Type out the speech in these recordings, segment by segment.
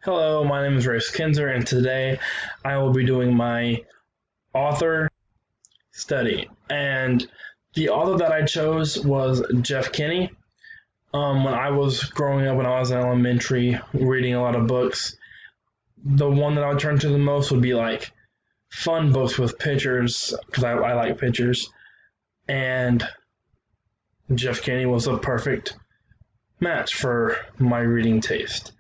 Hello, my name is Race Kinzer, and today I will be doing my author study. And the author that I chose was Jeff Kinney. When I was growing up, when I was in elementary, reading a lot of books, the one that I would turn to the most would be like fun books with pictures, because I like pictures. And Jeff Kinney was a perfect match for my reading taste.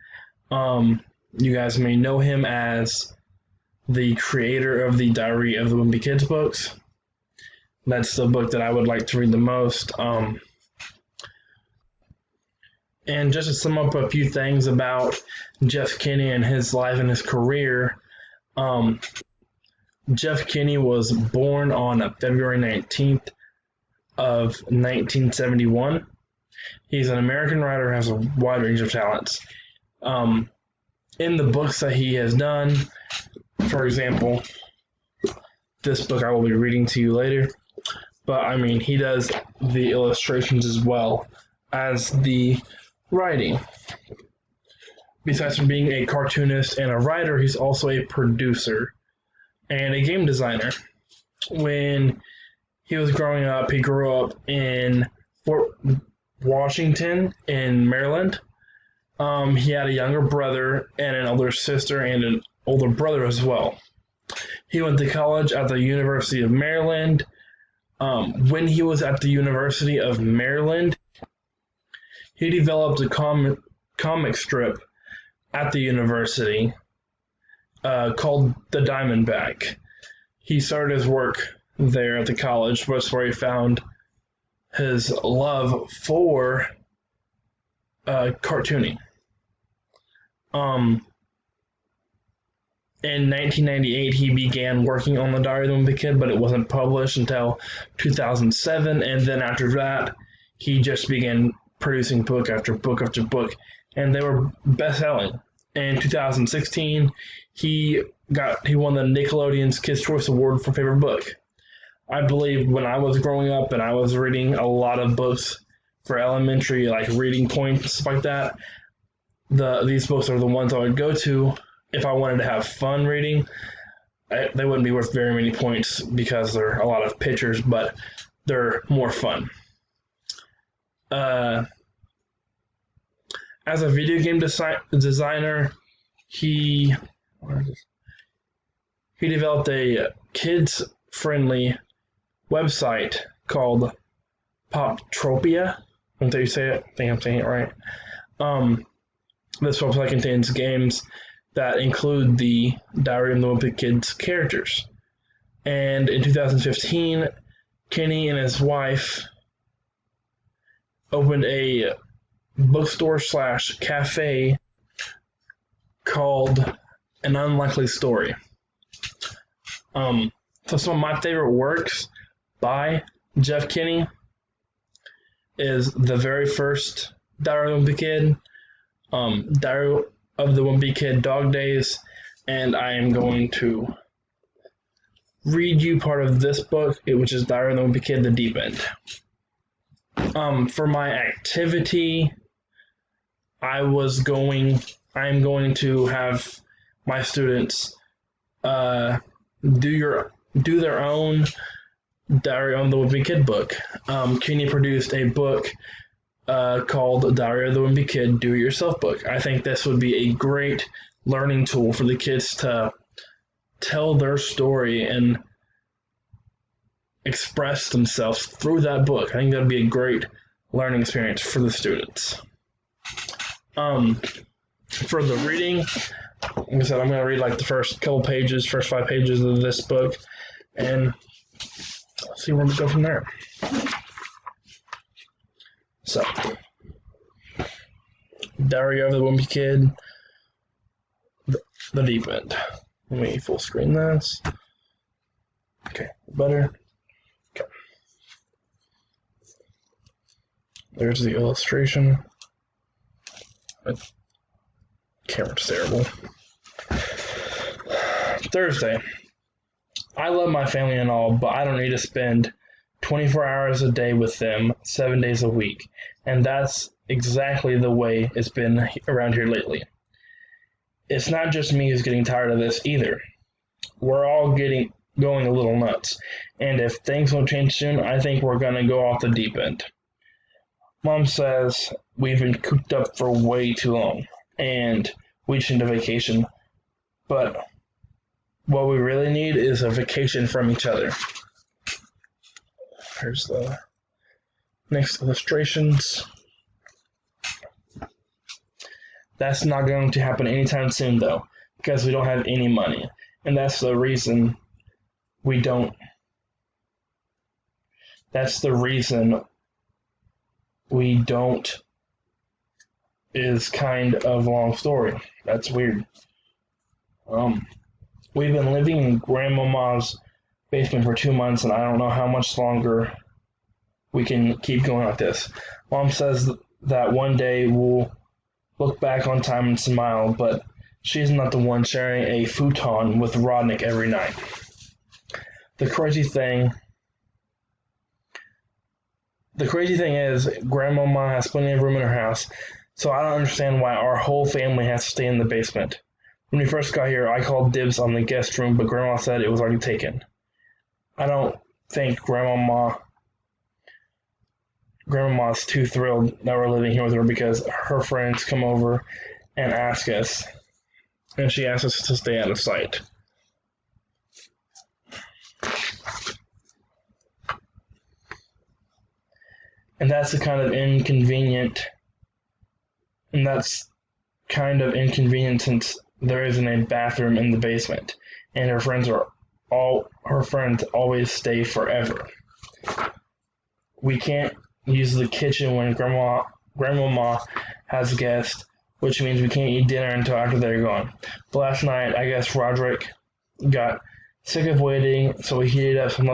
You guys may know him as the creator of the Diary of the Wimpy Kids books. That's the book that I would like to read the most. And just to sum up a few things about Jeff Kinney and his life and his career, Jeff Kinney was born on February 19th of 1971. He's an American writer who has a wide range of talents. In the books that he has done, for example, this book I will be reading to you later, but I mean, he does the illustrations as well as the writing. Besides from being a cartoonist and a writer, he's also a producer and a game designer. When he was growing up, he grew up in Fort Washington in Maryland. He had a younger brother and an older sister and an older brother as well. He went to college at the University of Maryland. When he was at the University of Maryland, he developed a comic strip at the university called The Diamondback. He started his work there at the college, which is where he found his love for cartooning. In 1998, he began working on the Diary of the Wimpy Kid, but it wasn't published until 2007, and then after that, he just began producing book after book after book, and they were best-selling. In 2016, he won the Nickelodeon's Kids' Choice Award for favorite book. I believe when I was growing up and I was reading a lot of books for elementary, like reading points, stuff like that, these books are the ones I would go to if I wanted to have fun reading. They wouldn't be worth very many points because they're a lot of pictures, but they're more fun. As a video game designer, he developed a kids-friendly website called Poptropia. I think you say it. I think I'm saying it right. This website contains games that include the Diary of the Wimpy Kids characters. And in 2015, Kinney and his wife opened a bookstore/cafe called An Unlikely Story. So some of my favorite works by Jeff Kinney is the very first Diary of the Wimpy Kid, Diary of the Wimpy Kid Dog Days, and I am going to read you part of this book, which is Diary of the Wimpy Kid, The Deep End. For my activity, I am going to have my students do their own Diary of the Wimpy Kid book. Kinney produced a book called Diary of the Wimpy Kid Do-It-Yourself book. I think this would be a great learning tool for the kids to tell their story and express themselves through that book. I think that would be a great learning experience for the students. For the reading, like I said, I'm going to read like the first 5 pages of this book, and see where we go from there. So, Diary of the Wimpy Kid, the Deep End. Let me full screen this. Okay, better. Okay. There's the illustration. The camera's terrible. Thursday. I love my family and all, but I don't need to spend 24 hours a day with them, 7 days a week. And that's exactly the way it's been around here lately. it's not just me who's getting tired of this either. We're all going a little nuts. And if things don't change soon, I think we're going to go off the deep end. Mom says we've been cooped up for way too long and we just need a vacation. But what we really need is a vacation from each other. Here's the next illustrations. That's not going to happen anytime soon, though, because we don't have any money. And that's the reason we don't. That's the reason we don't is kind of a long story. That's weird. We've been living in Grandmama's basement for 2 months, and I don't know how much longer we can keep going like this. Mom says that one day we'll look back on time and smile, but she's not the one sharing a futon with Rodnick every night. The crazy thing is, Grandmama has plenty of room in her house, so I don't understand why our whole family has to stay in the basement. When we first got here, I called dibs on the guest room, but Grandma said it was already taken. I don't think Grandma's too thrilled that we're living here with her because her friends come over and ask us, and she asks us to stay out of sight. And that's kind of inconvenient since there isn't a bathroom in the basement, and her friends always stay forever. We can't use the kitchen when Grandmama has guests, which means we can't eat dinner until after they're gone. But last night, I guess Roderick got sick of waiting, so he heated up some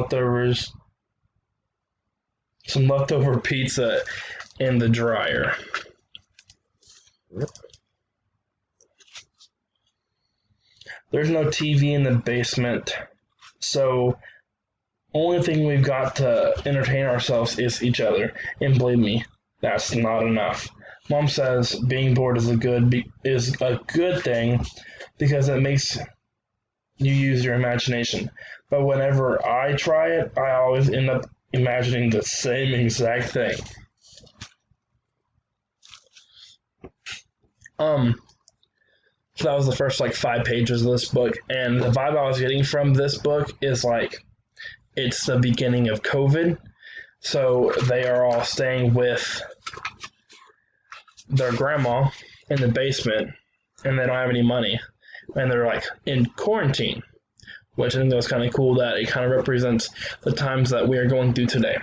leftover pizza in the dryer. There's no TV in the basement, so only thing we've got to entertain ourselves is each other. And believe me, that's not enough. Mom says being bored is a good thing because it makes you use your imagination. But whenever I try it, I always end up imagining the same exact thing. So that was the first 5 pages of this book, and the vibe I was getting from this book is it's the beginning of COVID, so they are all staying with their grandma in the basement, and they don't have any money, and they're in quarantine, which I think that was kind of cool that it kind of represents the times that we are going through today.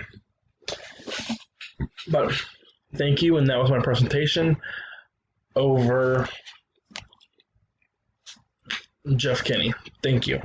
But thank you, and that was my presentation over Jeff Kinney. Thank you.